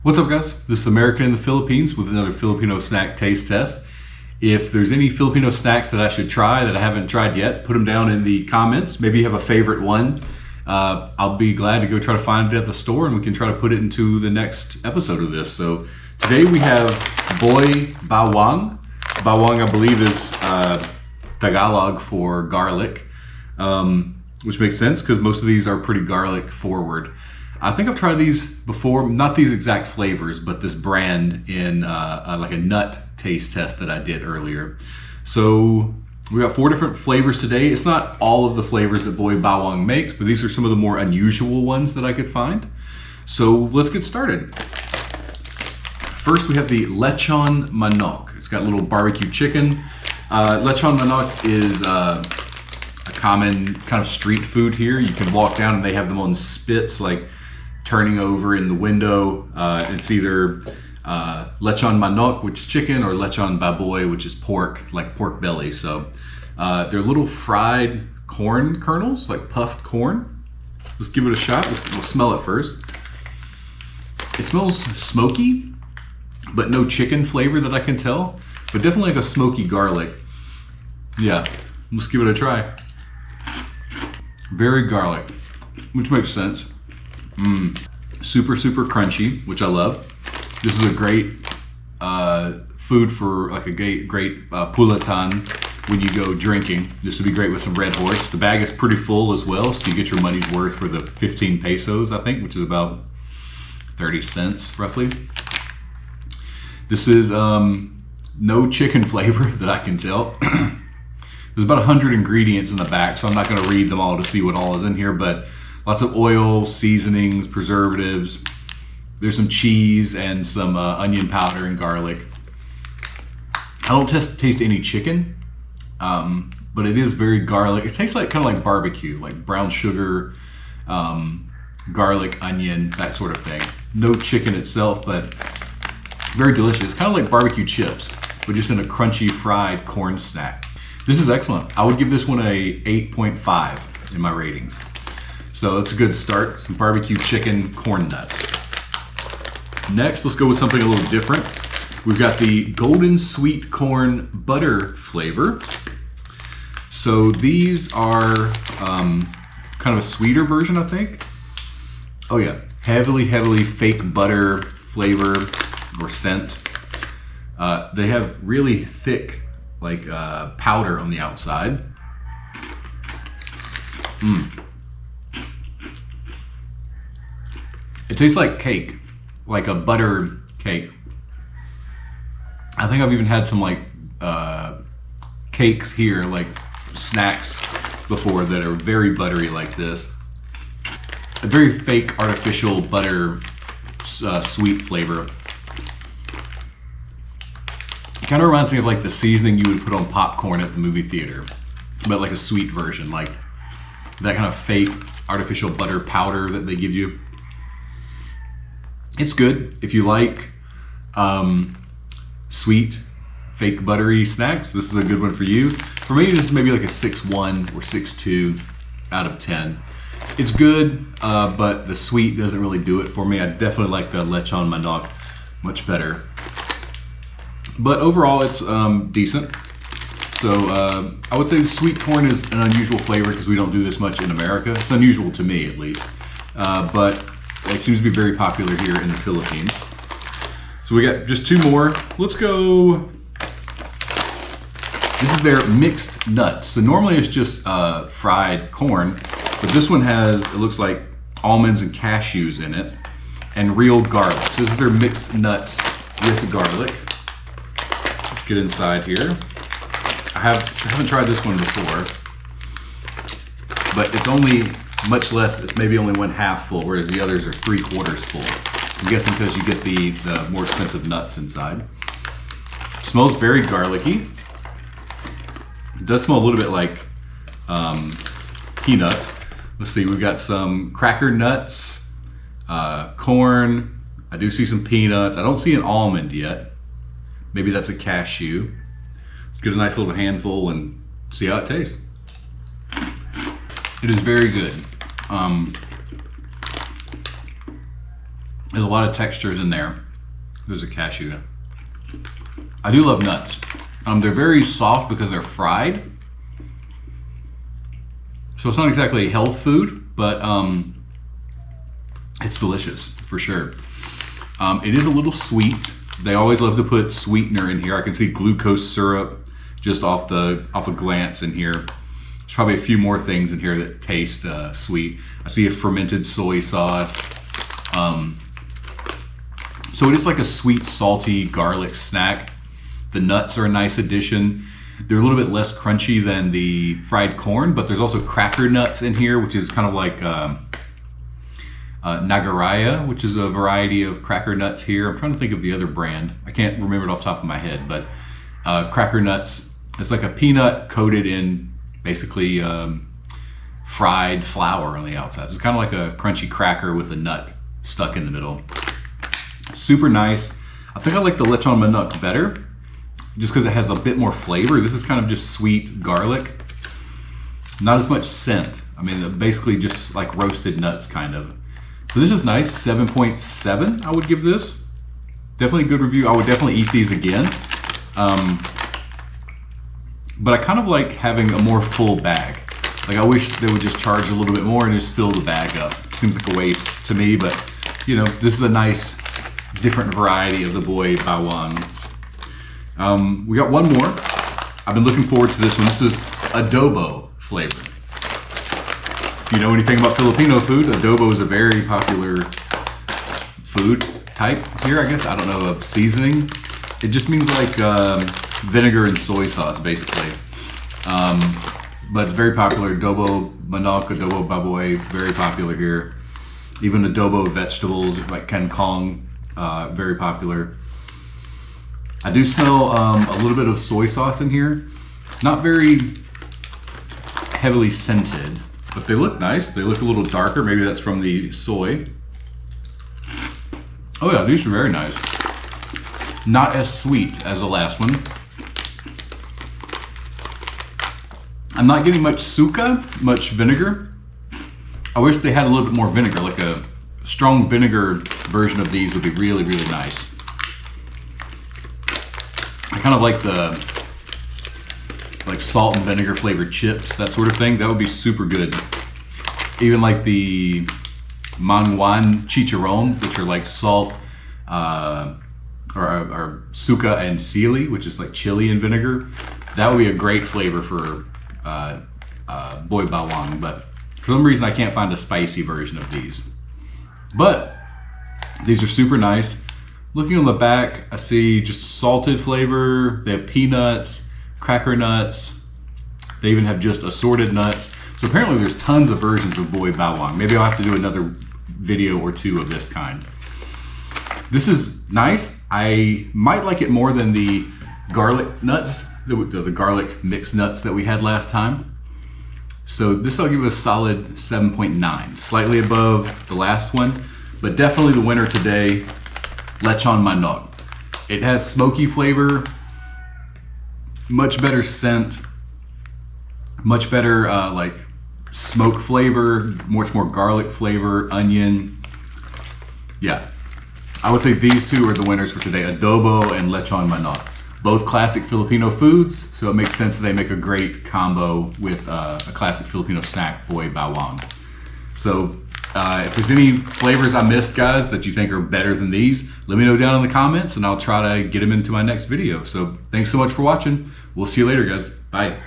What's up, guys? This is American in the Philippines with another Filipino snack taste test. If there's any Filipino snacks that I should try that I haven't tried yet, put them down in the comments. Maybe you have a favorite one. I'll be glad to go try to find it at the store and we can try to put it into the next episode of this. So today we have boy bawang. Bawang, I believe, is Tagalog for garlic, which makes sense because most of these are pretty garlic forward. I think I've tried these before, not these exact flavors, but this brand in like a nut taste test that I did earlier. So we got 4 different flavors today. It's not all of the flavors that Boy Bawang makes, but these are some of the more unusual ones that I could find. So let's get started. First, we have the Lechon Manuk. It's got a little barbecue chicken. Lechon Manuk is a common kind of street food here. You can walk down and they have them on spits, like turning over in the window. It's either Lechon Manuk, which is chicken, or Lechon Baboy, which is pork, like pork belly. So they're little fried corn kernels, like puffed corn. Let's give it a shot. We'll smell it first. It smells smoky, but no chicken flavor that I can tell, but definitely like a smoky garlic. Yeah, let's give it a try. Very garlic, which makes sense. Super crunchy, which I love. This is a great food for like a great pulatan when you go drinking. This would be great with some Red Horse. The bag is pretty full as well, so you get your money's worth for the 15 pesos, I think, which is about 30 cents roughly. This is no chicken flavor that I can tell. There's about 100 ingredients in the back, so I'm not going to read them all to see what all is in here, but lots of oil, seasonings, preservatives. There's some cheese and some onion powder and garlic. I don't taste any chicken, but it is very garlic. It tastes like kind of like barbecue, like brown sugar, garlic, onion, that sort of thing. No chicken itself, but very delicious. Kind of like barbecue chips, but just in a crunchy fried corn snack. This is excellent. I would give this one a 8.5 in my ratings. So that's a good start. Some barbecue chicken corn nuts. Next, let's go with something a little different. We've got the golden sweet corn butter flavor. So these are kind of a sweeter version, I think. Oh yeah, heavily fake butter flavor or scent. They have really thick like powder on the outside. It tastes like cake, like a butter cake. I think I've even had some like cakes here, like snacks before that are very buttery like this. A very fake artificial butter sweet flavor. It kind of reminds me of like the seasoning you would put on popcorn at the movie theater, but like a sweet version, like that kind of fake artificial butter powder that they give you. It's good if you like sweet, fake buttery snacks. This is a good one for you. For me, this is maybe like a 6.1 or 6.2 out of 10. It's good, but the sweet doesn't really do it for me. I definitely like the Lechon Manuk much better. But overall, it's decent. So I would say the sweet corn is an unusual flavor because we don't do this much in America. It's unusual to me, at least. But it seems to be very popular here in the Philippines. So we got just 2 more. Let's go. This is their mixed nuts. So normally it's just fried corn, but this one has, it looks like almonds and cashews in it and real garlic. So this is their mixed nuts with garlic. Let's get inside here. I haven't tried this one before, but it's only much less. It's maybe only 1/2 full, whereas the others are 3/4 full. I'm guessing because you get the more expensive nuts inside. It smells very garlicky. It does smell a little bit like peanuts. Let's see, we've got some cracker nuts, corn. I do see some peanuts. I don't see an almond yet. Maybe that's a cashew. Let's get a nice little handful and see how it tastes. It is very good. There's a lot of textures in there. There's a cashew. I do love nuts. They're very soft because they're fried. So it's not exactly health food, but it's delicious for sure. It is a little sweet. They always love to put sweetener in here. I can see glucose syrup just off a glance in here. There's probably a few more things in here that taste sweet. I see a fermented soy sauce. So it is like a sweet, salty garlic snack. The nuts are a nice addition. They're a little bit less crunchy than the fried corn, but there's also cracker nuts in here, which is kind of like Nagaraya, which is a variety of cracker nuts here. I'm trying to think of the other brand. I can't remember it off the top of my head, but cracker nuts. It's like a peanut coated in basically fried flour on the outside. So it's kind of like a crunchy cracker with a nut stuck in the middle. Super nice. I think I like the Lechon Manuk better, just because it has a bit more flavor. This is kind of just sweet garlic. Not as much scent. I mean, basically just like roasted nuts kind of. So this is nice, 7.7 I would give this. Definitely a good review. I would definitely eat these again. But I kind of like having a more full bag. Like I wish they would just charge a little bit more and just fill the bag up. Seems like a waste to me, but you know, this is a nice different variety of the boy bawang. We got one more. I've been looking forward to this one. This is adobo flavor. If you know anything about Filipino food, adobo is a very popular food type here, I guess. I don't know, of seasoning. It just means like vinegar and soy sauce, basically. But it's very popular. Adobo manok, adobo baboy, very popular here. Even adobo vegetables like kangkong, very popular. I do smell a little bit of soy sauce in here. Not very heavily scented, but they look nice. They look a little darker. Maybe that's from the soy. Oh yeah, these are very nice. Not as sweet as the last one. I'm not getting much suka, much vinegar. I wish they had a little bit more vinegar, like a strong vinegar version of these would be really, really nice. I kind of like the salt and vinegar flavored chips, that sort of thing. That would be super good. Even like the mangwan chicharron, which are like salt or suka and sili, which is like chili and vinegar. That would be a great flavor for boy bawang, but for some reason I can't find a spicy version of these. But these are super nice. Looking on the back, I see just salted flavor. They have peanuts, cracker nuts. They even have just assorted nuts. So apparently there's tons of versions of boy bawang. Maybe I'll have to do another video or two of this kind. This is nice. I might like it more than the garlic nuts, the garlic mixed nuts that we had last time. So this I'll give it a solid 7.9, slightly above the last one, but definitely the winner today, Lechon Manuk. It has smoky flavor, much better scent, much better like smoke flavor, much more garlic flavor, onion. Yeah, I would say these two are the winners for today, adobo and Lechon Manuk. Both classic Filipino foods, so it makes sense that they make a great combo with a classic Filipino snack, boy bawang. So if there's any flavors I missed, guys, that you think are better than these, let me know down in the comments and I'll try to get them into my next video. So thanks so much for watching. We'll see you later, guys. Bye.